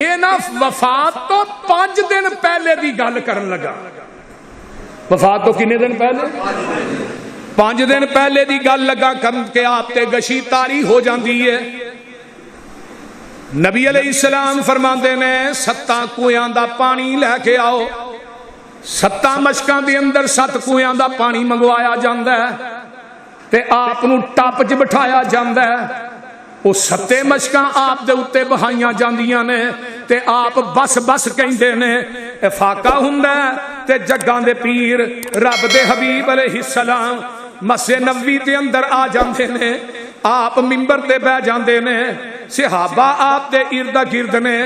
یہ نا وفات تو 5 دن پہلے دی گل کرن لگا. وفات تو کنے دن پہلے؟ 5 دن پہلے دی گل لگا کرن کے آپ تے گشی تاری ہو جاندی ہے. نبی علیہ السلام فرماندے نے 7 کویاں دا پانی لے کے آؤ. 7 مشکاں دے اندر 7 کویاں دا پانی منگوایا جاندا ہے تے آپ نو ٹپ چ بٹھایا جاندا ہے. وہ 7 مشکاں آپ دے اتے بہائیاں جاندیاں نے تے آپ بس بس کہندے نے. افاقہ ہوندا ہے تے جگاں دے پیر رب دے حبیب علیہ السلام مسجد نبوی دے اندر آ جاندے نے. آپ منبر تے بیٹھ جاندے نے. صحابہ آپ دے ارد گرد نے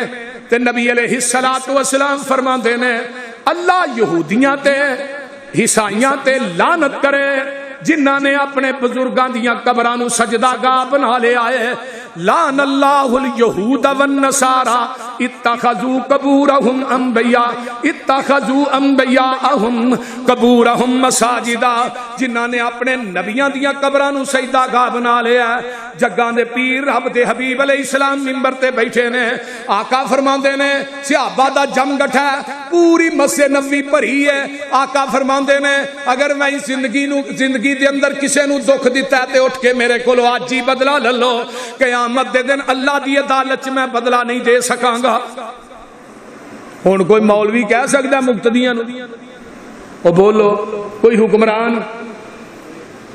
تے نبی علیہ السلام فرماندے نے اللہ یہودیاں تے عیسائیاں تے لعنت کرے جنہاں نے اپنے بزرگاں دیاں قبراں نو سجدہ گاہ بنا لے آئے. لعن اللہ الیہود والنصارى اتخذوا قبورهم انبیاءهم قبورهم مساجدا. جنہاں نے اپنے نبیاں دیاں قبراں نو سجدہ گاہ بنا لیا. جگاں دے پیر رب دے حبیب علیہ السلام منبر تے بیٹھے نے. آقا فرماندے نے صحابہ دا جم گٹھا پوری مسجد نبوی بھری ہے. آقا فرماندے نے اگر میں زندگی دے اندر کسے نو دکھ دیتا ہے تے اٹھ کے میرے کولو اج ہی بدلہ لے لو. قیامت دے دن اللہ دی عدالت میں بدلہ نہیں دے سکاں گا. ہن کوئی مولوی کہہ سکدا ہے مقتدیاں نو او بولو؟ کوئی حکمران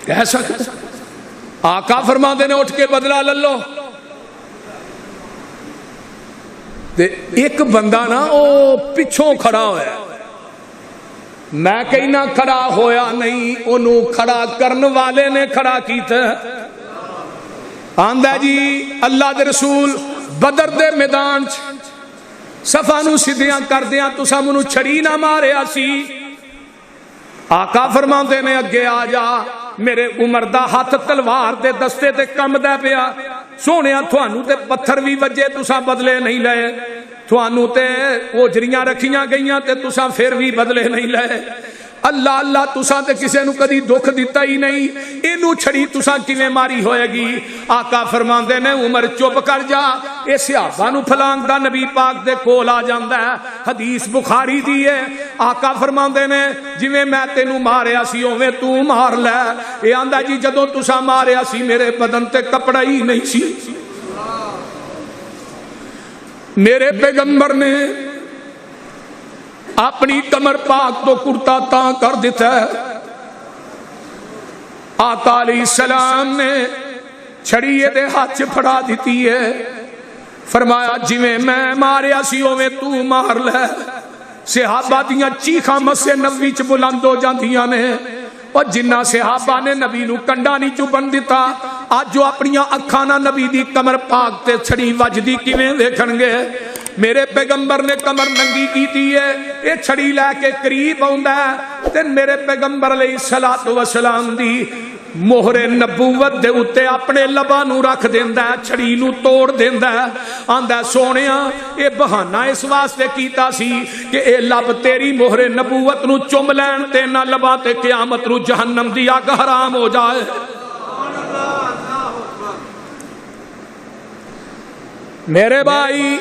کہہ سکدا؟ آقا فرماندے نے اٹھ کے بدلہ لے لو. تے ایک بندہ نا او پچھوں کھڑا ہویا. میں کہنا کھڑا ہویا نہیں، انہوں کھڑا کرن والے نے کھڑا کیتا. آندہ جی اللہ دے رسول بدر دے میدان صفا نو سیدھیاں کر دیاں تساں منو چھڑی نہ مارے آسی. آقا فرماندے نے اگے آ جا. میرے عمر دا ہاتھ تلوار دے دستے تے کم دے پیا. سونیا تھانو تے پتھر بھی وجے تساں بدلے نہیں لے. تھانو تے اوجریاں رکھیاں گئیاں تے تساں پھر بھی بدلے نہیں لے. اللہ اللہ تساں تے کسے نو کدی دکھ دیتا ہی نہیں. اینو چھڑی تساں کیویں ماری ہوئے گی؟ آقا فرماندے نے عمر چپ کر جا. اے صحابہ نو پھلانگ دا نبی پاک دے کول آ جاندا ہے. حدیث بخاری دی ہے. آقا فرماندے نے جویں میں تینو ماریا سی اوویں تو مار لے. اے آندا جی جدوں تساں ماریا سی میرے بدن تے کپڑا ہی نہیں سی. میرے پیغمبر نے اپنی کمر پاک تو کرتا تاں کر دیتا ہے. آقا علیہ السلام نے چھڑی دے ہاتھ پھڑا دیتی ہے. فرمایا جویں میں ماریا سی اوویں تو مار لے. صحابہ دیاں چیخاں مسجد نبوی چ بلند ہو جاندیاں نے. اور جنہ صحابہ نے نبی نو کنڈا نہیں چبن دیتا آج جو اپنی اکھاں نال نبی دی کمر پاک تے چھڑی وجدی کیویں ویکھن گے؟ میرے پیغمبر نے کمر ننگی کیتی ہے. اے چھڑی لے کے قریب آندا ہے تے میرے پیغمبر علیہ الصلوۃ والسلام دی مہر نبوت دے اتے اپنے لباں نو رکھ دیندا ہے. چھڑی نو توڑ دیندا ہے. آندا سونیا اے بہانہ اس واسطے کیتا سی کہ اے لب تیری مہر نبوت نو چم لین تے نہ لباں تے قیامت نو جہنم دی اگ حرام ہو جائے. میرے بھائی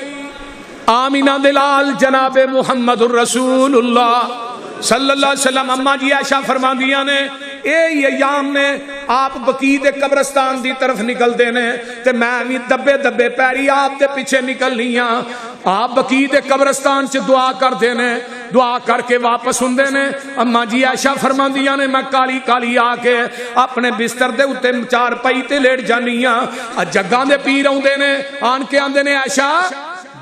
آمینہ دلال جناب محمد الرسول اللہ صلی اللہ علیہ وسلم اماں جی عائشہ فرماندیاں نے اے ایام نے آپ بقیع دے قبرستان دی طرف نکل دینے تے میں بھی دبے دبے پیری آپ دے پیچھے نکل لیاں. آپ بقیع دے قبرستان چ دعا کر دینے. دعا کر کے واپس ہوں نے. اماں جی عائشہ فرماندیاں نے میں کالی کالی آ کے اپنے بستر دے اتے چار پئی تے لیٹ جانی ہاں. جگاں دے پیر آندے نے آن کے آندے نے عائشہ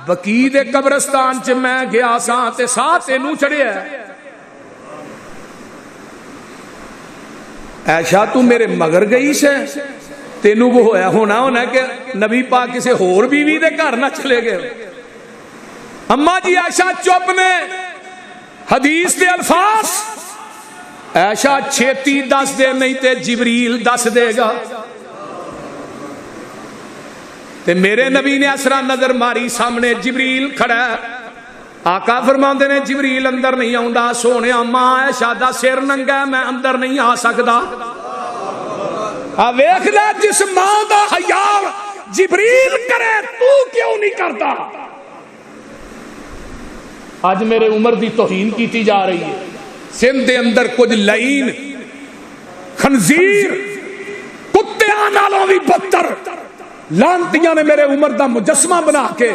بقیع دے قبرستان چ میں گیا ساں تے ساہ تینوں چڑھیا. عائشہ تو میرے مگر گئی سے تینوں کو ہونا کہ نبی پاک کسے ہور بیوی دے گھر نہ چلے گئے. اماں جی عائشہ چپ نے. حدیث دے الفاظ عائشہ چھیتی دس دے نہیں تے جبریل دس دے گا. تے میرے نبی نے اسرا نظر ماری سامنے جبریل کھڑا ہے. آقا فرماندے نے جبریل اندر نہیں آندا. سونیا ماں عائشہ دا سر ننگا ہے میں اندر نہیں آ سکدا. ویکھ لے جس ماں دا حیا جبریل کرے تو کیوں نہیں کرتا؟ اج میرے عمر دی توہین کیتی جا رہی ہے. سندھ دے اندر کچھ لعین خنزیر کتیاں نالوں بھی بدتر لانتیاں نے میرے عمر دا مجسمہ بنا کے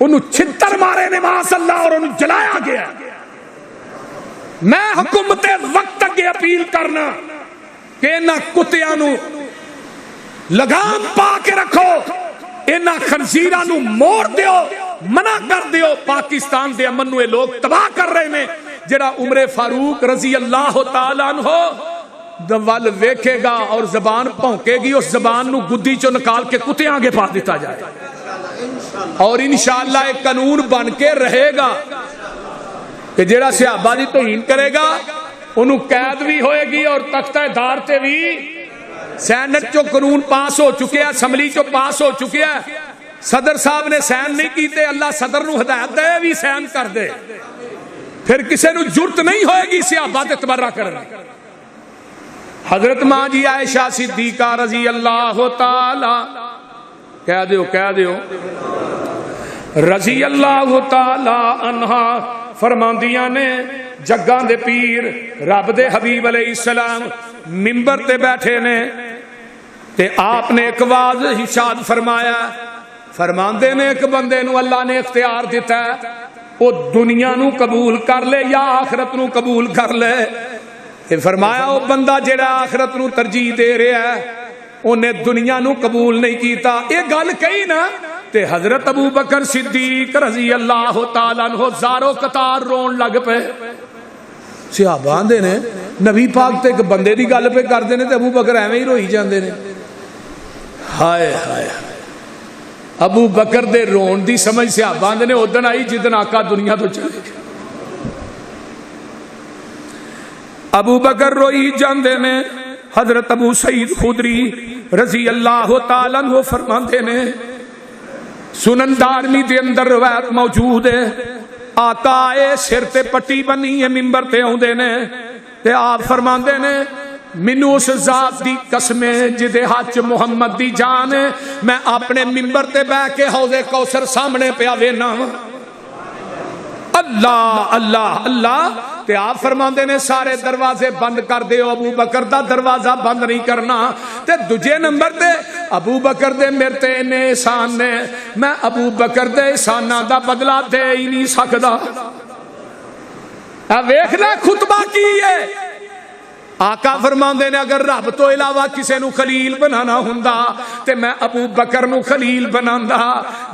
انہوں چھتر مارے نے معاذ اللہ اور انہوں جلایا گیا. میں حکومت وقت اگے اپیل کرنا کہ انہاں کتیاں نو لگام پا کے رکھو, انہاں خنزیراں نو موڑ دیو, منع کر دیو. پاکستان دے امن نو اے لوگ تباہ کر رہے ہیں. جڑا عمر فاروق رضی اللہ تعالیٰ عنہ دول ویکھے گا اور زبان پونکے گی, اس زبان نو گدی چو نکال کے کتے آگے پا دیتا جائے, اور انشاءاللہ ایک قانون بن کے رہے گا کہ جڑا صحابہ دی توہین کرے گا انہوں قید بھی ہوئے گی, اور تختہ دار تے بھی سینٹ چو قانون پاس ہو چکے ہیں, اسمبلی چو پاس ہو چکے ہیں. صدر صاحب نے سین نہیں کیتے, اللہ صدر نو ہدایت دے بھی سین کر دے, پھر کسی نو جرت نہیں ہوئے گی صحابہ تے تبرہ کرنے. حضرت ماں جی عائشہ صدیقہ رضی اللہ تعالی کہہ دیو رضی اللہ تعالی عنہا فرماندیاں نے جگاں دے پیر رب دے حبیب علیہ السلام منبر تے بیٹھے نے تے آپ نے ایک واضح ارشاد فرمایا. فرماندے نے ایک بندے نو اللہ نے اختیار دیتا ہے, وہ دنیا نو قبول کر لے یا آخرت نو قبول کر لے. فرمایا وہ بندہ جڑا آخرت نو ترجیح دے رہا ہے انہیں دنیا نو قبول نہیں کیتا. یہ گل کہی نا تے حضرت ابو بکر صدیق رضی اللہ تعالیٰ عنہ زارو قطار رون لگ پے. صحابہ آندے نے نبی پاک تے ایک بندے دی گل پہ کر دینے تے ابو بکر ایویں ہی روئی جاندے نے. ہائے ہائے ابو بکر دے رون دی سمجھ صحابہ آندے نے ادن آئی جدن آقا دنیا تو چلے گئے. ابو بکر روئی جاندے نے. حضرت ابو سعید خدری رضی اللہ تعالیٰ عنہ فرماندے نے سنن دارمی دے اندر روایت موجود ہے, آقا آئے سر تے پٹی بنی ہے منبر تے آندے نے تے آپ فرماندے نے مینوں اس ذات دی قسم ہے جدے ہاتھ محمد دی جان ہے, میں اپنے منبر تے بیٹھ کے حوض کوثر سامنے پیا وینا اللہ اللہ اللہ. تے آپ فرماندے نے سارے دروازے بند کر دیو, ابو بکر دا دروازہ بند نہیں کرنا. تے دوجے نمبر تے ابو بکر دے میرے تے نے احسان نے, میں ابو بکر دے احساناں دا بدلہ دے ہی نہیں سکدا. ویکھنا خطبہ کی ہے. آقا فرماندے نے اگر رب تو علاوہ کسے نو خلیل بنانا ہوندا تے میں ابو بکر نو خلیل بناندا.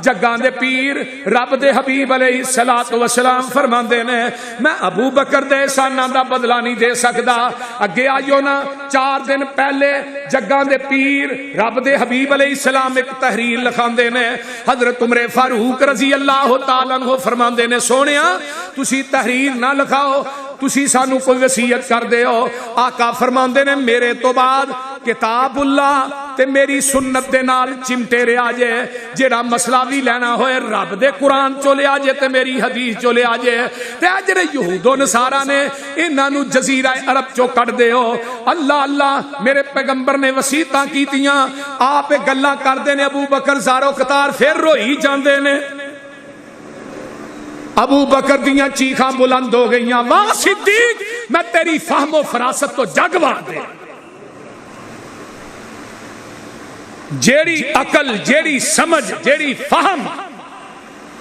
جگاں دے پیر رب دے حبیب علیہ الصلوۃ والسلام فرماندے نے میں ابو بکر دے احساناں دا بدلہ نہیں دے سکدا. اگے آئیو نا 4 دن پہلے جگاں دے پیر رب دے حبیب علیہ السلام ایک تحریر لکھاندے نے. حضرت عمر فاروق رضی اللہ تعالیٰ عنہ فرماندے نے سونیا تسی تحریر نہ لکھاؤ, تسی سانو کوئی وصیت کر دے ہو. آقا فرماندے نے میرے تو بعد کتاب اللہ تے میری سنت دے نال چمٹے رہا جے, جیڑا مسئلہ بھی لینا ہوئے رب دے قرآن چو لے آجے تے میری حدیث چو لے آجے. تے اجرے یہود و نصارہ نے انہاں نو جزیرہ عرب چو کٹ دے ہو. اللہ اللہ میرے پیغمبر نے وصیتاں کیتیاں, آپ گلاں کر دے نے. ابو بکر زارو قطار پھر روئی جاندے نے. ابو بکر دیاں چیخاں بلند ہو گئیاں, واہ صدیق میں تیری فہم و فراست تو جگ وار دے. جیڑی عقل جیڑی سمجھ جیڑی فہم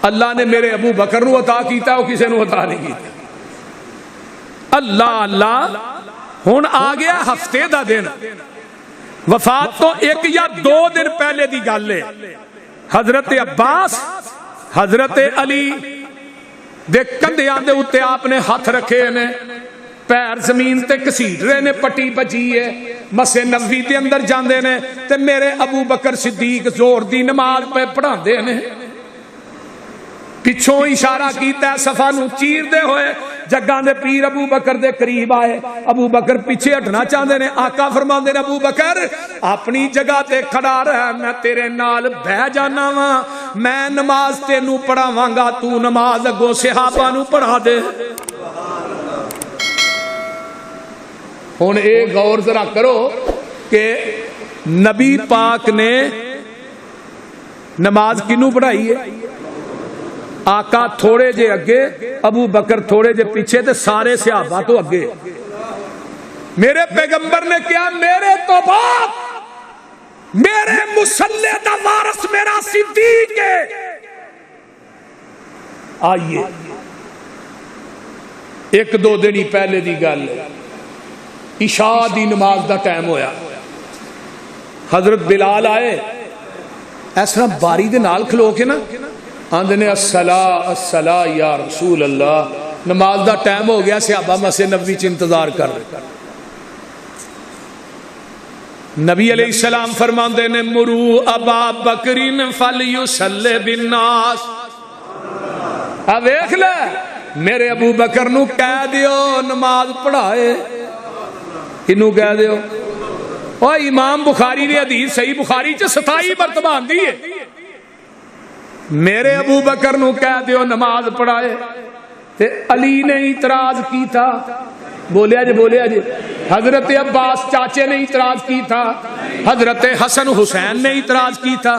اللہ نے میرے ابو بکر نو عطا کیتا وہ کسے نو عطا نہیں کیتا. اللہ اللہ. ہن آ گیا ہفتے دا دن, وفات تو 1 یا 2 دن پہلے دی گل ہے. حضرت عباس حضرت علی دے کندھیاں دے اوتے آپ نے ہاتھ رکھے نے, پیر زمین تے کسیٹ رہے نے, پٹی بجی ہے. مسجد نبوی دے اندر جاندے نے تے میرے ابو بکر صدیق زور دی نماز پہ پڑھاندے نے. پچھوں اشارہ کیتا ہے صفا نو چیر دے ہوئے. جگاں دے پیر ابو بکر دے قریب آئے, ابو بکر پیچھے ہٹنا چاہندے نے. آقا فرماندے نے ابو بکر اپنی جگہ تے کھڑا رہ, میں تیرے نال بہ جانا وا, میں نماز تینو پڑھاواں گا, تو نماز اگوں صحابہ نو پڑھا دے. ہن اے غور ذرا کرو کہ نبی پاک نے نماز کنوں پڑھائی ہے؟ آقا تھوڑے جے اگے، ابو بکر تھوڑے جے پیچھے، تے سارے صحابہ تو اگے۔ میرے پیغمبر نے کیا میرے تو بعد میرے مصلی دا وارث میرا صدیق ہے، آئیے۔ ایک دو دن ہی پہلے دی گل، عشاء دی نماز دا ٹائم ہویا، حضرت بلال آئے، اس طرح باری دے نال کھلو کے نا آندے نے الصلاۃ الصلاۃ یا رسول اللہ، نماز دا ٹائم ہو گیا، صحابہ مسجد نبوی چ انتظار کر رہے۔ نبی علیہ السلام فرماندے نے مرو ابا بکرین فلیصلی بالناس، اب دیکھ لے میرے ابو بکر نو کہہ دیو نماز پڑھائے۔ کنو کہہ دیو؟ او امام بخاری نے حدیث صحیح بخاری چ 27 مرتبہ آندی ہے، میرے ابو بکر نو کہہ دیو نماز پڑھائے۔ تے علی نے اعتراض کی تھا، بولیا جی بولیا جی، حضرت عباس چاچے نے اعتراض کی تھا، حضرت حسن حسین نے اعتراض کی تھا۔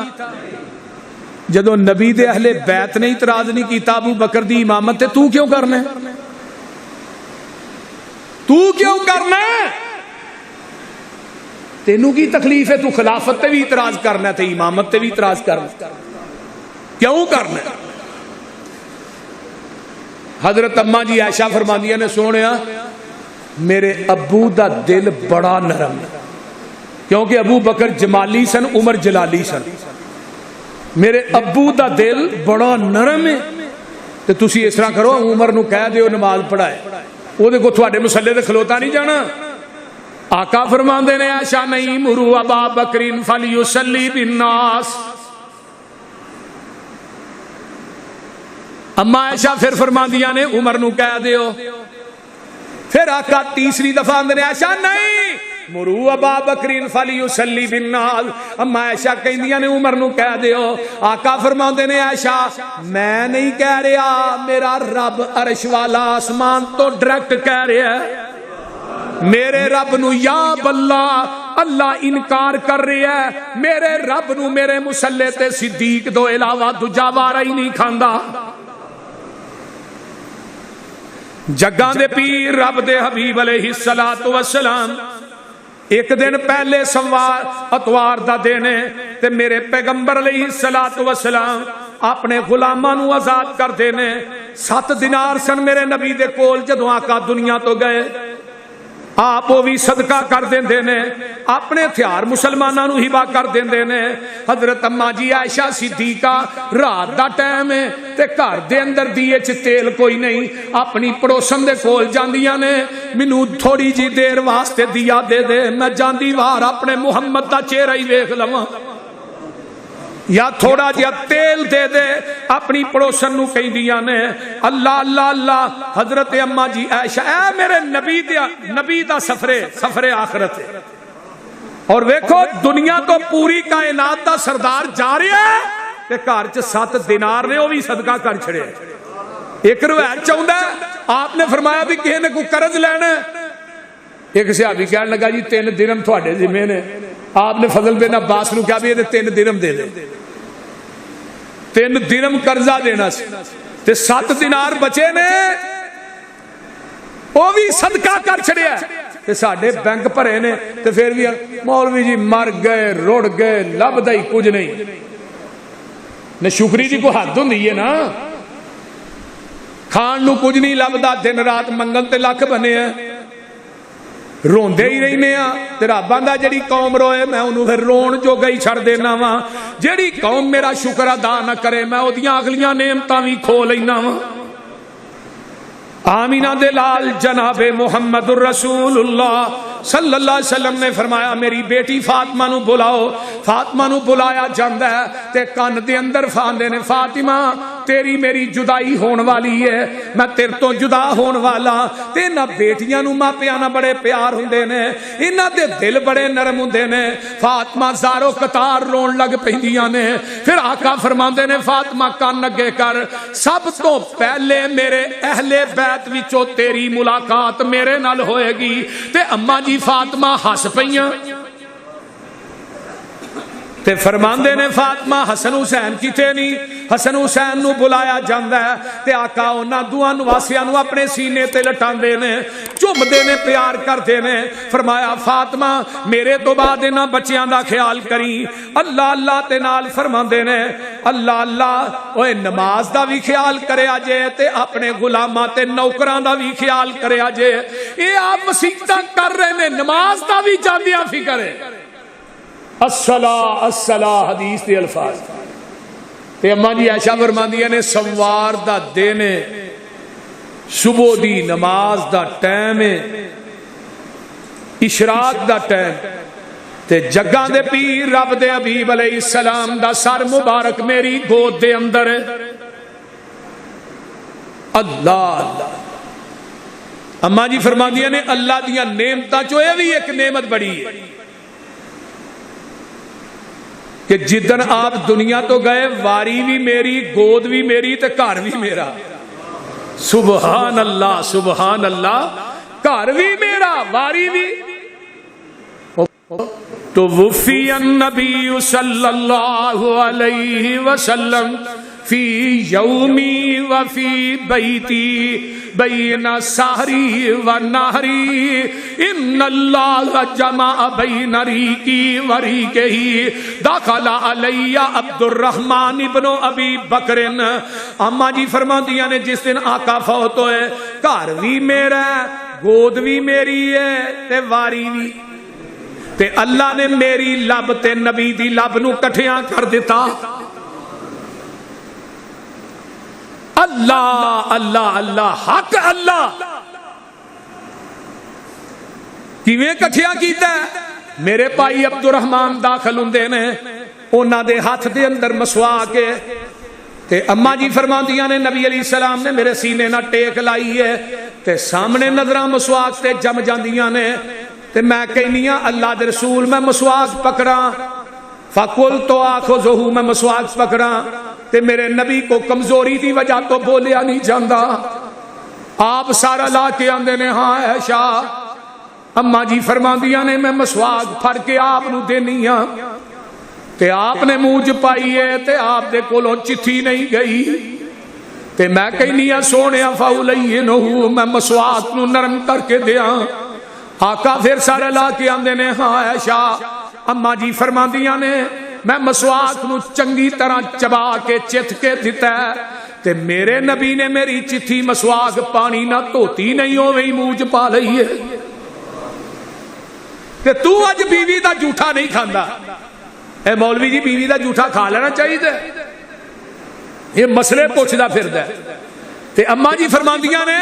جدو نبی دے اہل بیت نے اعتراض نہیں کیتا ابو بکر دی امامت تے تو کیوں کرنا ہے؟ تو کیوں کرنا ہے؟ تینوں کی تکلیف ہے؟ تو خلافت تے بھی اعتراض کرنا ہے تے امامت تے بھی اعتراض کرنا، کیوں کرنا ہے؟ حضرت اما جی عائشہ فرماندیاں نے سونیا میرے ابو دا دل بڑا نرم ہے، کیونکہ ابو بکر جمالی سن، عمر جلالی سن، میرے ابو دا دل بڑا نرم ہے، تو تسی اس طرح کرو عمر نو کہہ دیو نماز پڑھائے، وہ دیکھو تھوڑے مسلے دے کھلوتا نہیں جانا۔ آقا فرماندے نے عائشہ نہیں مرو ابا بکرین فلیصلی بالناس۔ اما عائشہ پھر فرماندیاں نے عمر نو کہہ دیو۔ پھر آقا تیسری دفعہ آندے نے عائشہ نہیں مرو ابا بکرین فلیصلی بالناس۔ اما عائشہ کہندیاں نے عمر نو کہہ دیو۔ آقا فرماندے نے عائشہ میں نہیں کہہ رہا، میرا رب عرش والا آسمان تو ڈائریکٹ کہہ رہا ہے، میرے رب نو یا باللہ اللہ انکار کر رہا ہے، میرے رب نو میرے مصلی تے صدیق دو علاوہ دوجا وارا ہی نہیں کھاندا۔ جگاں دے پیر رب دے حبیب علیہ الصلوۃ والسلام ایک دن پہلے سوار اتوار دا دن ہے تے میرے پیغمبر علیہ الصلوۃ والسلام اپنے غلاماں نو آزاد کر دینے۔ 7 دینار سن میرے نبی دے کول جدوں آقا دنیا تو گئے، آپ وہ بھی صدقہ کر دیندے نے، اپنے ہتھیار مسلماناں نو ہبا کر دیندے نے۔ حضرت اما جی عائشہ صدیقہ رات دا ٹائم ہے تے گھر دے اندر دیے چ تیل کوئی نہیں، اپنی پڑوسن دے کول جاندیاں نے مینوں تھوڑی جی دیر واسطے دیا دے دے، میں جاندی وار اپنے محمد دا چہرہ ہی ویکھ لواں، یا تھوڑا جہا تیل دے دے، اپنی پڑوسن نو کہیں دیا نے اللہ اللہ اللہ۔ حضرت اما جی عائشہ اے میرے نبی دا سفر آخرت ہے، اور ویکھو دنیا تو پوری کائنات دا سردار جا رہا ہے تے گھر چ 7 دینار نے وہ بھی صدقہ کر چھڑے۔ ایک روایت چاہندا ہے آپ نے فرمایا بھی کسی نے کوئی قرض لینا ہے، ایک صحابی کہنے لگا جی 3 درہم تھوڑے ذمے نے، آپ نے فضل بن عباس نو کہا بھی یہ 3 درہم دے دے، 3 درہم قرضہ دینا سی تے 7 دینار بچے نے وہ بھی صدقہ کر چھڑیا تے ساڈے بینک بھرے نے تے پھر بھی مولوی جی مر گئے رڑ گئے لبدا ہی کچھ نہیں۔ نے شکری دی کو حد ہوندی ہے نا، کھان نو کچھ نہیں لبدا، دن رات منگل تے لکھ بنے ہیں، روندے ہی رہنے ہاں تے رب آندا جڑی قوم روئے میں انہوں پھر رون جو گئی چھڑ دینا وا، جڑی قوم میرا شکر ادا نہ کرے میں اودیاں اگلیاں نعمتاں وی کھو لینا وا۔ آمینہ دے لال جناب محمد الرسول اللہ صلی اللہ علیہ وسلم نے فرمایا میری بیٹی فاطمہ نو بلاؤ، فاطمہ نو بلایا جاندہ ہے تے کان دے اندر فاندے نے فاطمہ تیری میری جدائی ہون والی ہے، میں تیر تو جدا ہون والا، تے نہ بیٹیاں نو ماں پیانا بڑے پیار ہوندے نے، انہ دے دل بڑے نرم ہوندے نے۔ فاطمہ زارو قطار رون لگ پہندیاں نے، پھر آقا فرماندے نے فاطمہ کان نگے کر، سب تو پہلے میرے اہل بیت وچوں تیری ملاقات میرے نال ہوئے گی۔ تے اماں جی فاطمہ ہس پئیاں تے فرماندے نے فاطمہ حسن حسین کتے نہیں، حسن حسین نو بلایا جاندا ہے تے آقا انہاں دوواں نواسیاں نو اپنے سینے تے لٹاندے نے، چومدے نے، پیار کردے نے۔ فرمایا فاطمہ میرے تو بعد انہاں بچیاں دا خیال کری۔ اللہ اللہ تے نال فرماندے نے اللہ اللہ اوے نماز دا بھی خیال کریا جے تے اپنے غلاماں تے نوکراں دا بھی خیال کریا جے۔ اے آپ وصیتاں کر رہے نے، نماز دا بھی جاندیاں فکر ہے۔ الصلاۃ الصلاۃ حدیث دے الفاظ تے اماں جی عائشہ فرماندیاں نے سوار دا دن صبح دی نماز دا ٹائم اشراق دا ٹائم تے جگاں دے پیر رب دے حبیب علیہ السلام دا سر مبارک میری گود دے اندر اللہ اللہ۔ اماں جی فرماندیاں نے اللہ دیاں نعمتاں چوں اے بھی ایک نعمت بڑی ہے کہ جدن آپ دنیا تو گئے واری بھی میری، گود بھی میری تے گھر بھی میرا۔ سبحان اللہ سبحان اللہ، گھر بھی میرا واری بھی۔ تو وفی النبی صلی اللہ علیہ وسلم فی یومی وفی بیتی بین سحری و نہری ان اللہ جمع بین ریکی و ریکہی دخل علی عبد الرحمن ابن ابی بکر۔ اما جی فرما دیا نے جس دن آقا فوت ہوئے گھر بھی میرا گود بھی میری ہے تے واری بھی، تے اللہ نے میری لب تے نبی دی لب نو کٹھیاں کر دیتا۔ اللہ اللہ اللہ حق اللہ کیویں کٹھیاں کیتا ہے؟ میرے بھائی عبد الرحمان داخل ہوندے نے، انہاں دے ہاتھ دے اندر مسواک ہے تے اماں جی فرماندیاں نے نبی علیہ السلام نے میرے سینے نہ ٹیک لائی ہے تے سامنے نظراں مسواک تے جم جاندیاں نے تے میں کہنی ہاں اللہ دے رسول میں مسواک پکڑاں، فَقُلْتُ آخُذُهُ میں مسواک پکڑاں تے میرے نبی کو کمزوری دی وجہ تو بولیا نہیں جاندا۔ آپ سارا لا کے آندے نے ہاں عائشہ۔ اماں جی فرماندیاں نے میں مسواک پھڑ کے آپ نو دینی ہاں تے آپ نے منہ چ پائی ہے تے آپ دے کولوں چٹھی نہیں گئی تے میں کہنی ہاں سونیا فَأُلَيِّنُهُ میں مسواک نو نرم کر کے دیاں۔ آقا پھر سارے لا کے آندے نے ہاں عائشہ۔ اماں جی فرماندیاں نے میں مسواک نو چنگی طرح چبا کے چت کے دیتا ہے تے میرے نبی نے میری چٹھی مسواک پانی نہ دھوتی نہیں ہوئی منہ چ پا لئی ہے تے تو اج بیوی دا جھوٹا نہیں کھاندا۔ اے مولوی جی بیوی دا جھوٹا کھا لینا چاہیے، یہ مسئلے پوچھدا پھردا ہے۔ تے اماں جی فرماندیاں نے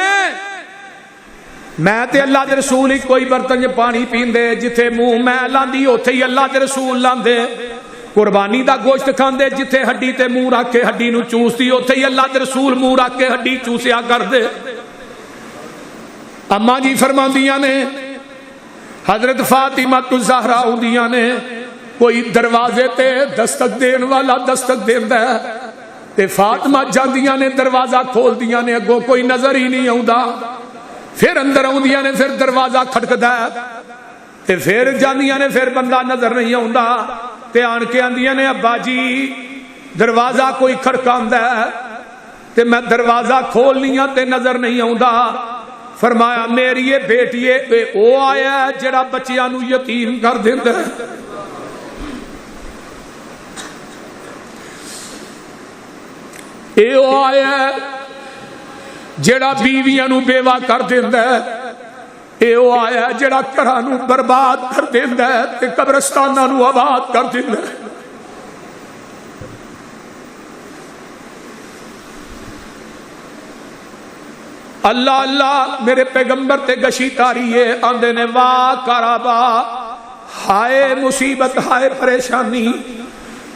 میں تے اللہ دے رسول ہی کوئی برتن چ پانی پیندے، جتھے منہ میں لاندی اوتھے ہی اللہ دے رسول لاندے، قربانی دا گوشت کھاندے جتھے ہڈی تے منہ رکھ کے ہڈی نو چوسدی اوتھے ہی اللہ دے رسول منہ رکھ کے ہڈی چوسیا کردے۔ اماں جی فرماندیاں نے حضرت فاطمہ الزہرا ہوندیاں نے کوئی دروازے تے دستک دین والا دستک دیندا ہے تے فاطمہ جاندیاں نے دروازہ کھول دیاں نے، اگوں کوئی نظر ہی نہیں آوندا، پھر اندر آندیاں نے پھر دروازہ کھٹکدا ہے تے پھر جاندیاں نے پھر بندہ نظر نہیں آوندا تے آن کے آندیاں نے ابا جی دروازہ کوئی کھڑکاندا ہے تے میں دروازہ کھولنیاں تے نظر نہیں آوندا۔ فرمایا میری یہ بیٹی اے او آیا ہے جڑا بچیاں نو یتیم کر دیندا ہے۔ اے او آیا ہے جڑا بیویاں نو بیوہ کر دیندا ہے، اے او آیا جڑا گھراں نو برباد کر دیندا ہے تے قبرستاناں نو آباد کر دیندا ہے۔ اللہ اللہ میرے پیغمبر تے گشی تاری ہے آندے نے واہ کرابا، ہائے مصیبت ہائے پریشانی۔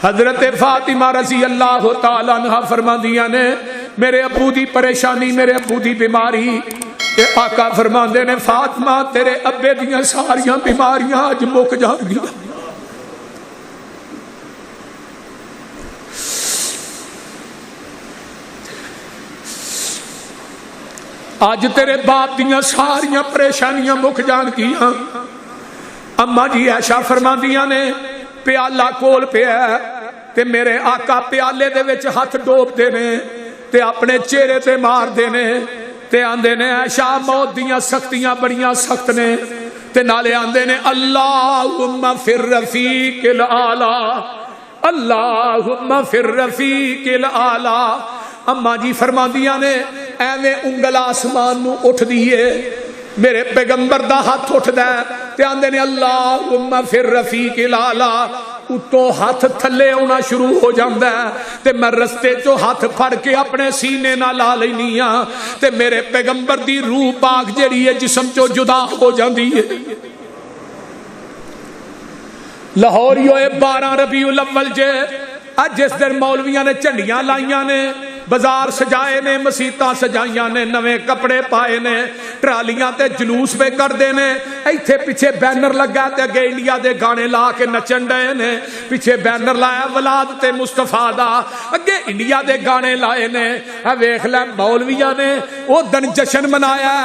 حضرت فاطمہ رضی اللہ تعالیٰ عنہ فرماندیاں نے میرے ابو دی پریشانی، میرے ابو دی بیماری، تے آقا فرماندے نے فاطمہ تیرے ابے دیاں ساریاں بیماریاں اج مک جان گیاں۔ اج تیرے باپ دیاں ساریاں پریشانیاں مک جان گیاں۔ اما جی عائشہ فرماندیاں نے پیالہ کول پیا تے میرے آقا پیالے دے وچ ہاتھ ڈوب دے نے تے اپنے چہرے تے مار دے نے تے آندے نے عائشہ موت دیاں سختیاں بڑیاں سخت نے تے نالے آندے نے اللہم فی الرفیق الاعلی اللہم فی الرفیق الاعلی. اما جی فرما دیا نے ایویں انگل آسمان نو اٹھ دیئے میرے پیغمبر دا ہاتھ اٹھ دے تے آندے نے اللہم فی الرفیق الاعلی. اتو ہاتھ تھلے ہونا شروع ہو جاندہ ہے تے میں رستے چو ہاتھ پھڑ کے اپنے سینے نہ لا لینیاں تے میرے پیغمبر دی روح پاک جڑی ہے جسم چو جدا ہو جاندی ہے. لاہوریو 12 ربیع الاول جے اج جس دن مولویاں نے جھنڈیاں لائیاں نے بازار سجائے نے مسیتاں سجائیاں نے نویں کپڑے پائے نے ٹرالیاں تے جلوس پہ کر دے نے ایتھے پیچھے بینر لگا تے اگے انڈیا دے گانے لا کے نچن ڈے نے پیچھے بینر لایا ولاد تے مصطفیٰ دا اگے انڈیا دے گانے لائے نے. ویکھ لے مولویاں نے او دن جشن منایا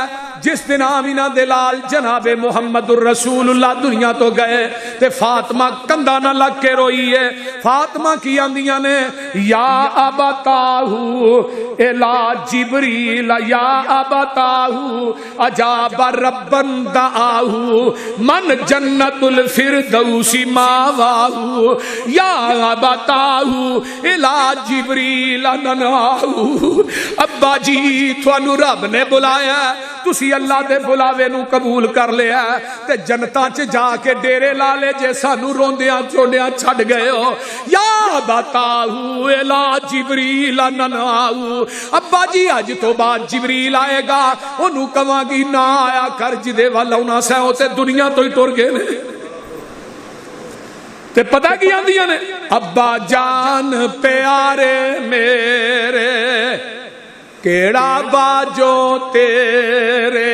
جس دن آمینہ دلال جناب محمد الرسول اللہ دنیا تو گئے تے فاطمہ کندھا نہ لگ کے روئی ہے. فاطمہ کی آندیاں نے یا ابتاہو الا جبریل یا ابتاہو اجاب ربن دعاہو من جنت الفردوس ماواہو یا ابتاہو الا جبریل نناہو. ابا جی تھانو رب نے بلایا تسی اللہ دے بلاوے نو قبول کر لیا تے جنتا چ جا کے ڈیرے لا لے جے سانو روندیاں چونڈیاں چھڈ گئے ہو. یا بتاؤ الا جبریل نناؤ. ابا جی اج تو بعد جبریل آئے گا انہوں کہاں گی نہ آیا کر جدے والا انہاں سے ہوتے دنیا تو ہی ٹر گئے نے. تے پتہ کی آندیاں نے ابا جان پیارے میرے کیڑا باجو تیرے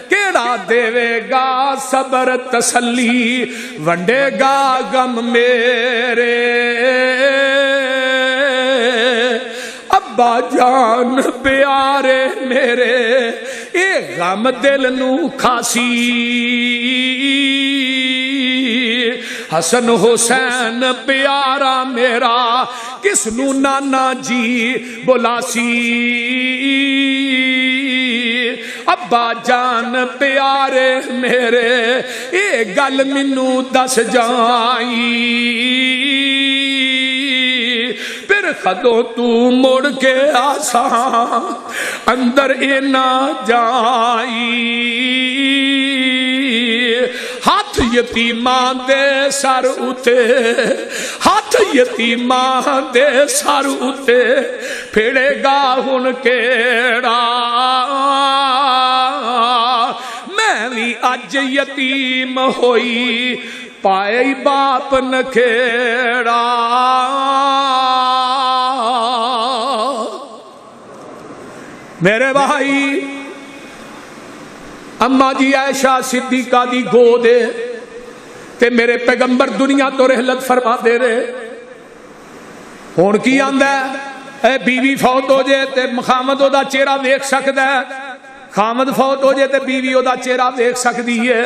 کیڑا دے گا صبر تسلی ونڈے گا غم میرے. ابا جان پیارے میرے اے غم دل نو کھاسی حسن حسین پیارا میرا کس نو نانا جی بلاسی. ابا جان پیارے میرے اے گل مینوں دس جائی پھر خدوں تو مڑ کے آساں اندر اے نہ جائی. ہاتھ یتیماں دے سر اتے ہاتھ یتیماں دے سر اتے پھڑے گا ہن کیڑا میں بھی اج یتیم ہوئی پائے باپ نکھیڑا. میرے بھائی اما جی عائشہ صدیقہ دی گود تے میرے پیغمبر دنیا تو رحلت فرما دے رہے. ہون کی آندہ ہے اے بیوی فوت ہو جائے تے خامد او دا چہرہ دیکھ سکتا ہے خامد فوت ہو جائے تے بیوی او دا چہرہ دیکھ سکتی ہے.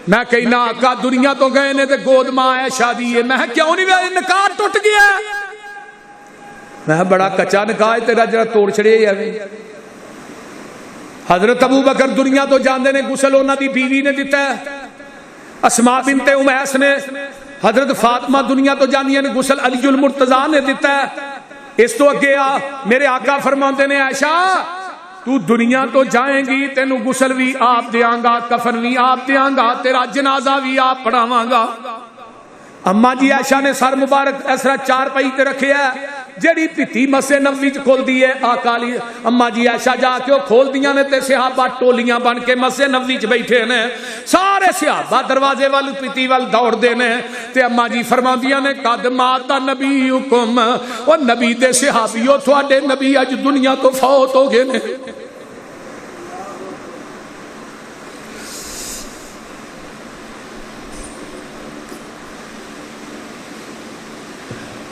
میں کہنا آقا دنیا تو گئے نے تے گود ماں عائشہ دی ہے. میں کیوں نہیں میں نکاح ٹوٹ گیا میں بڑا کچا نکاح تیرا جرا توڑ چھڑے ہے. حضرت ابو بکر دنیا تو جاندے نے غسل انہاں دی بیوی نے دیتا ہے اسماء بنت امیس نے. حضرت فاطمہ دنیا تو جاندیاں نے غسل علی المرتضیٰ نے دیتا ہے. اس تو اگے آ میرے آقا فرماتے نے عائشہ تو دنیا تو جائیں گی تینوں غسل بھی آپ دیاں گا کفن بھی آپ دیاں گا تیرا جنازہ بھی آپ پڑھاواں گا. اما جی عائشہ نے سر مبارک ایسرا چار پائی تے رکھے ہے جیڑی پیتی مسجد نبوی چ کھول دی ہے آقا علی اما جی عائشہ جا کے وہ کھول دیاں نے تے صحابہ ٹولیاں بن کے مسجد نبوی چ بیٹھے نے. سارے صحابہ دروازے وال پیتی وال دوڑ دے نے تے اما جی فرماندیاں نے قد مات نبیکم او نبی دے صحابیو تواڈے نبی اج دنیا تو فوت ہو گئے نے.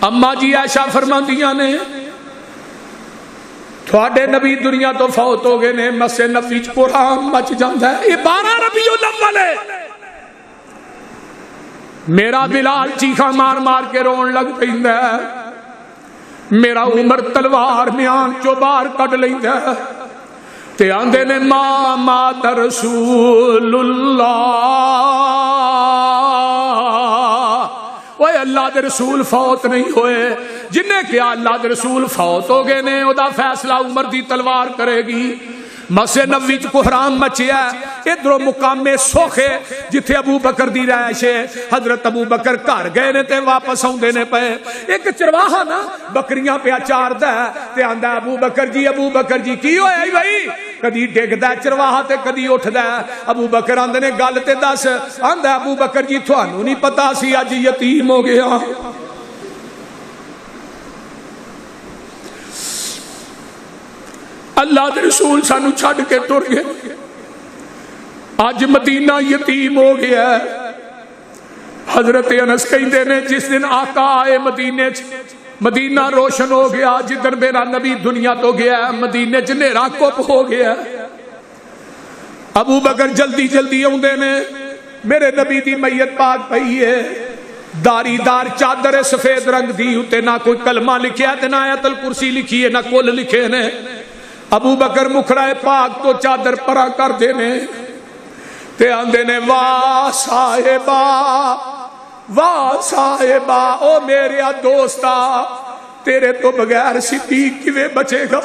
اما جی عائشہ فرماندیاں نے تھوڑے نبی دنیا تو فوت ہو گئے نے مسجد نبوی چ قرآن مچ جاندا ہے. یہ 12 ربیع الاول ہے میرا بلال چیخا مار مار کے رون لگ پیندا ہے، میرا عمر تلوار میان چو باہر کڈ لیندا ہے تے آندے نے ما مات رسول اللہ، اوے اللہ دے رسول فوت نہیں ہوئے، جن نے کیا اللہ دے رسول فوت ہو گئے نے او دا فیصلہ عمر دی تلوار کرے گی۔ مسجد نبوی چ کوحرام مچیا، ادھروں مقام سوکھ ہے جتھے ابو بکر دی رہائش ہے، حضرت ابو بکر گھر گئے نے تے واپس آوندے نے پے، ایک چرواہا نا بکریاں پیا چاردا ہے تے آندا ابو بکر جی کی ہویا بھائی؟ کدی ڈگدا چرواہا تے کدی اٹھدا ہے۔ ابو بکر آندے نے گل تے دس، آندا ابو بکر جی تھانوں نہیں پتا سی اج یتیم ہو گیا۔ اللہ دے رسول سانو چھڈ کے ٹر گئے، اج مدینہ یتیم ہو گیا ہے۔ حضرت انس کہندے نے جس دن آقا آئے مدینے چ، مدینہ روشن ہو گیا، جدن میرا نبی دنیا تو گیا ہے مدینے چ نیرا کپ ہو گیا۔ ابو بکر جلدی جلدی آوندے نے، میرے نبی دی میت پاک پئی ہے، داری دار چادر سفید رنگ دی، اتے نہ کوئی کلمہ لکھیا تے نہ آیت الکرسی لکھی ہے، نہ کل لکھے نے۔ ابو بکر مکھڑائے پاک تو چادر پرا کر دینے تے آندے نے واہ صاحبہ او میرے دوستا، تیرے تو بغیر صدیق کیویں بچے گا؟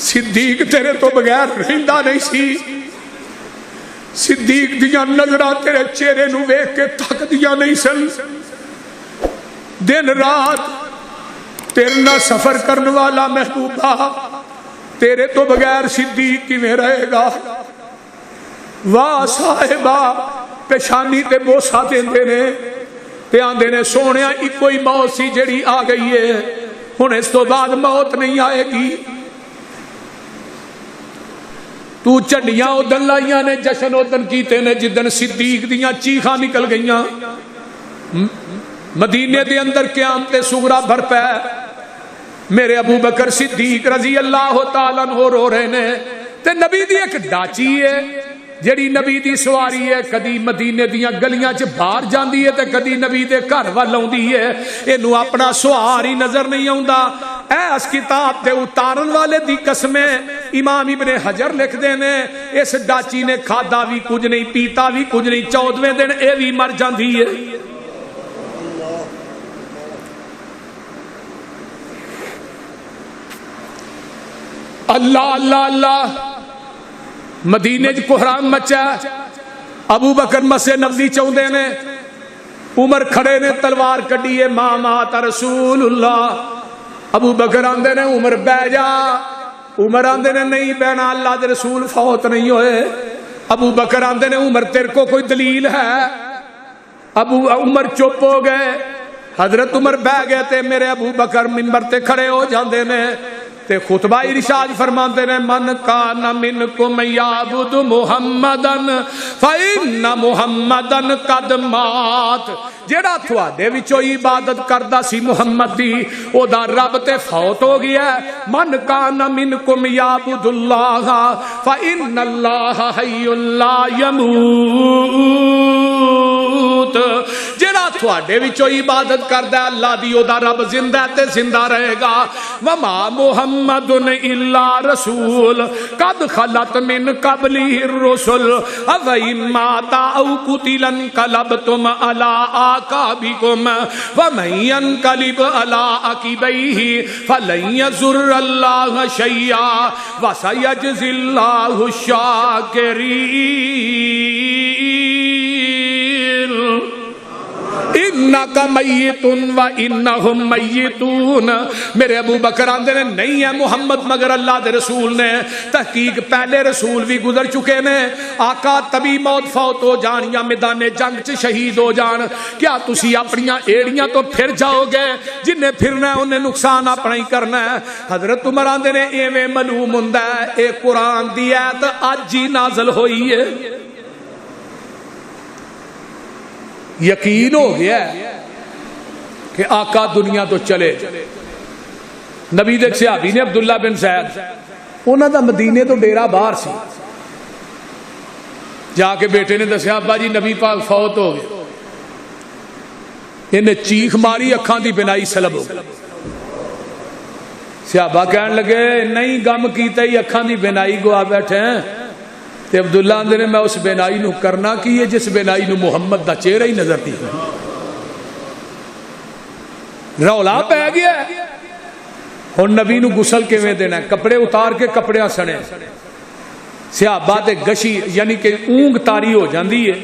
صدیق تیرے تو بغیر رہندا نہیں سی، صدیق دیاں نظراں تیرے چہرے نو ویکھ کے تھک دیاں نہیں سن، دن رات تیرے نال سفر کرن والا محبوبہ تیرے تو بغیر صدیق کیویں رہے گا؟ واہ صاحبہ پیشانی تے بوسا دیندے نے تے آندے نے سونیا اکو ہی موت سی جڑی آ گئی ہے، ہن اس تو بعد موت نہیں آئے گی۔ تو چڑیاں ادن لائیاں نے، جشن ادن کیتے نے جدن صدیق دیاں چیخاں نکل گئیاں، مدینے دے اندر قیامت صغریٰ بھر پہ، میرے ابو بکر صدیق رضی اللہ تعالیٰ عنہ رو رہے نے، تے نبی دی ایک ڈاچی ہے جڑی نبی دی سواری ہے، کدی مدینے دیاں گلیاں چ باہر جاندی ہے تے کدی نبی دے گھر وال آوندی ہے، اینو اپنا سوار ہی نظر نہیں آوندا۔ اس کتاب دے اتارن والے دی قسمیں امام ابن حجر لکھ دے نے، اس ڈاچی نے کھادا بھی کچھ نہیں، پیتا بھی کچھ نہیں، 14ویں دن اے بھی مر جاندی ہے۔ اللہ اللہ اللہ، مدینے چ کوحرام مچا، ابو بکر مسجد نبوی چاہندے نے، عمر کھڑے نے تلوار کڈی، ما مات رسول اللہ۔ ابو بکر آندے نے عمر بہ جا، عمر آندے نے نہیں بہنا، اللہ دے رسول فوت نہیں ہوئے۔ ابو بکر آندے نے عمر تیرے کو کوئی دلیل ہے؟ عمر چپ ہو گئے، حضرت عمر بہ گئے تے میرے ابو بکر منبر تے کھڑے ہو جاندے نے تے خطبہ ارشاد فرماندے نے، من کان منکم یعبد محمدن فإن محمدن قد مات، جیڑا تھوڑے وچوں عبادت کردا سی محمد دی، او دا رب تے فوت ہو گیا ہے۔ من کان منکم یعبد اللہ فإن اللہ حی لا یموت، جیڑا تھوڑے وچوں عبادت کردا ہے اللہ دی، او دا رب زندہ تے زندہ رہے گا۔ وما محمد الا رسول قد خلت من قبلہ الرسل افإن مات او قتل انقلبتم علی اعقابکم ومن ينقلب علی عقبیہ فلن یضر اللہ شیئا وسیجزی اللہ الشاکرین۔ انک میت و انہم میتون، میرے ابو بکر آندے نے نہیں ہے محمد مگر اللہ دے رسول نے، تحقیق پہلے رسول بھی گزر چکے نے، آقا تبھی موت فوت ہو جان یا میدان جنگ چ شہید ہو جان، کیا تسی اپنیاں ایڑیاں تو پھر جاؤ گے؟ جنہیں پھرنا ہے انہیں نقصان اپنا ہی کرنا ہے۔ حضرت عمر آندے نے ایویں معلوم ہوندا ہے اے قرآن دی آیت اج ہی نازل ہوئی ہے۔ یقین ہو گیا کہ آقا دنیا تو چلے. نبی دے صحابی نے عبداللہ بن زید انہوں دا مدینے تو ڈیرا باہر سی. جا کے بیٹے نے دسیا ابا جی نبی پاک فوت ہو گئے. انہیں چیخ ماری اکھاں دی بینائی سلب ہو گئی. صحابہ کہنے لگے نہیں غم کیتا ہی اکھاں دی بینائی گوا بیٹھے ہیں. تے عبداللہ اندر نے میں اس بینائی نو کرنا کی ہے جس بینائی نو محمد دا چہرہ ہی نظر دی. رولا پہ گیا ہن نبی نو غسل کیویں دینا ہے؟ کپڑے اتار کے کپڑیاں سنے. صحابہ تے گشی یعنی کہ اونگ تاری ہو جاندی ہے.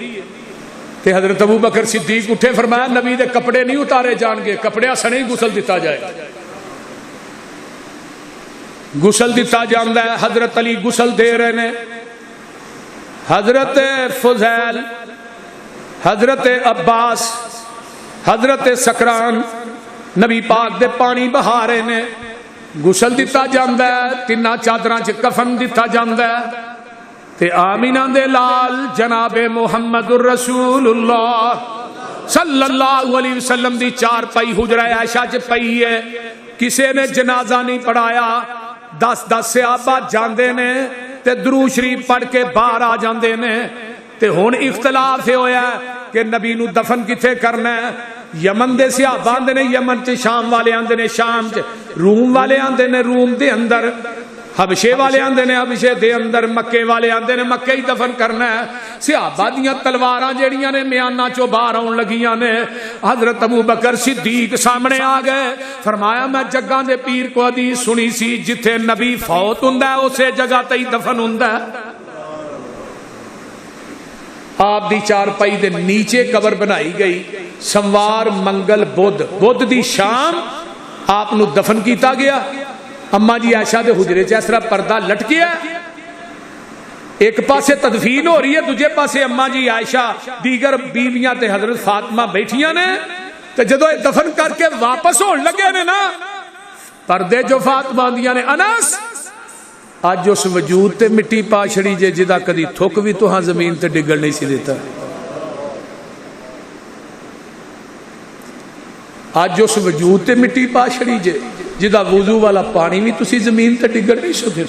تے حضرت ابو بکر صدیق اٹھے فرمایا نبی دے کپڑے نہیں اتارے جان گے, کپڑے سنے ہی غسل دیتا جائے. غسل دیتا جاندا ہے. حضرت علی غسل دے رہے نے, حضرت فضیل, حضرت عباس, حضرت سکران نبی پاک دے پانی بہا رہے نے. غسل دیتا جاندا ہے, تینا چادراں چ کفن دیتا جاندا ہے. تے آمینہ دے لال جناب محمد الرسول اللہ صلی اللہ علیہ وسلم دی چار پائی حجرہ عائشہ چ پئی ہے. کسے نے جنازہ نہیں پڑھایا. 10 صحابہ جاندے نے تے درود شریف پڑھ کے باہر آ جاندے نے. تے ہن اختلاف ہویا کہ نبی نو دفن کتے کرنا ہے. یمن دے صحابہ آندے نے یمن چ, شام والے آندے نے شام چ, روم والے آندے نے روم دے اندر, حبشے والے آندے نے حبشے دے اندر, مکے والے آندے نے مکے ہی دفن کرنا ہے. صحابہ دیاں تلواراں جیڑیاں نے میانہ چوں باہر آن لگیاں نے. حضرت ابو بکر صدیق سامنے آ گئے, فرمایا میں جگہ دے پیر کو حدیث سنی سی جتھے نبی فوت ہوندا ہے اسے جگہ تے ہی دفن ہوندا ہے. آپ دی چار پائی دے نیچے قبر بنائی گئی. سوار منگل بدھ, بدھ دی شام آپ نو دفن کیتا گیا. اما جی عائشہ دے حجرے چ اس طرح پردہ لٹکیا, ایک پاسے تدفین ہو رہی ہے, دوجے پاسے اما جی عائشہ دیگر بیویاں تے حضرت فاطمہ بیٹھیاں نے. تے جدو دفن کر کے واپس ہون لگے نے نا, پردے جو فاطمہ دیاں نے انس اج اس وجود تے مٹی پا چھڑی جے جدا کدی تھک بھی تو ہاں زمین تے ڈگڑ نہیں سی دیتا. اج اس وجود تے مٹی پا چھڑی جے جدا وضو والا پانی بھی تسی زمین تے ڈگڑ نہیں سکے.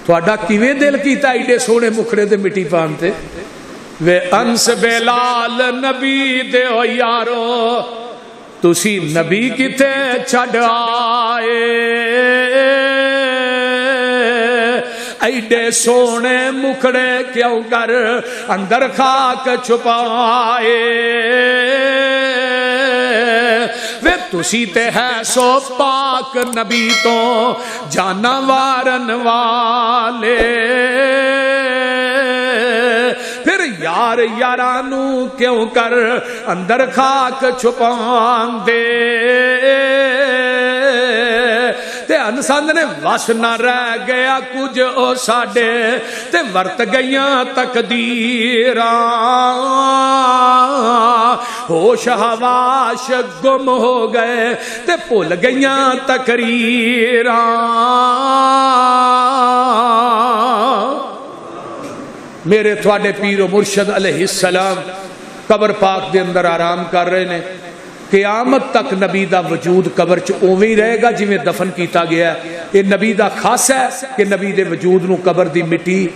تہاڈا کیویں دل کیتا ایڈے سونے مکھڑے تے مٹی پان تے؟ وے انس بلال نبی دے او یارو تسی نبی کتے چھڈ آئے, ایڈے سونے مکھڑے کیوں کر اندر خاک چھپائے. وے تسی تے ہے سو پاک نبی تو جانا وارن والے, پھر یار یارانو کیوں کر اندر خاک چھپان دے. تے انسان نے وس نہ رہ گیا کچھ او ساڈے, تے ورت گئیاں تقدیراں, ہوش حواس گم ہو گئے تے بھول گئیاں تقریراں. میرے تھوڑے پیر و مرشد علیہ السلام قبر پاک دے اندر آرام کر رہے نے. قیامت تک نبی دا وجود قبر چ اوویں ہی رہے گا جویں دفن کیتا گیا ہے. یہ نبی دا خاص ہے کہ نبی دے وجود نو قبر دی مٹی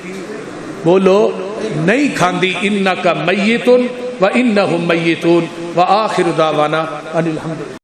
بولو نہیں کھاندی. انک میت و انہم میتون وآخر دعوانا ان الحمد.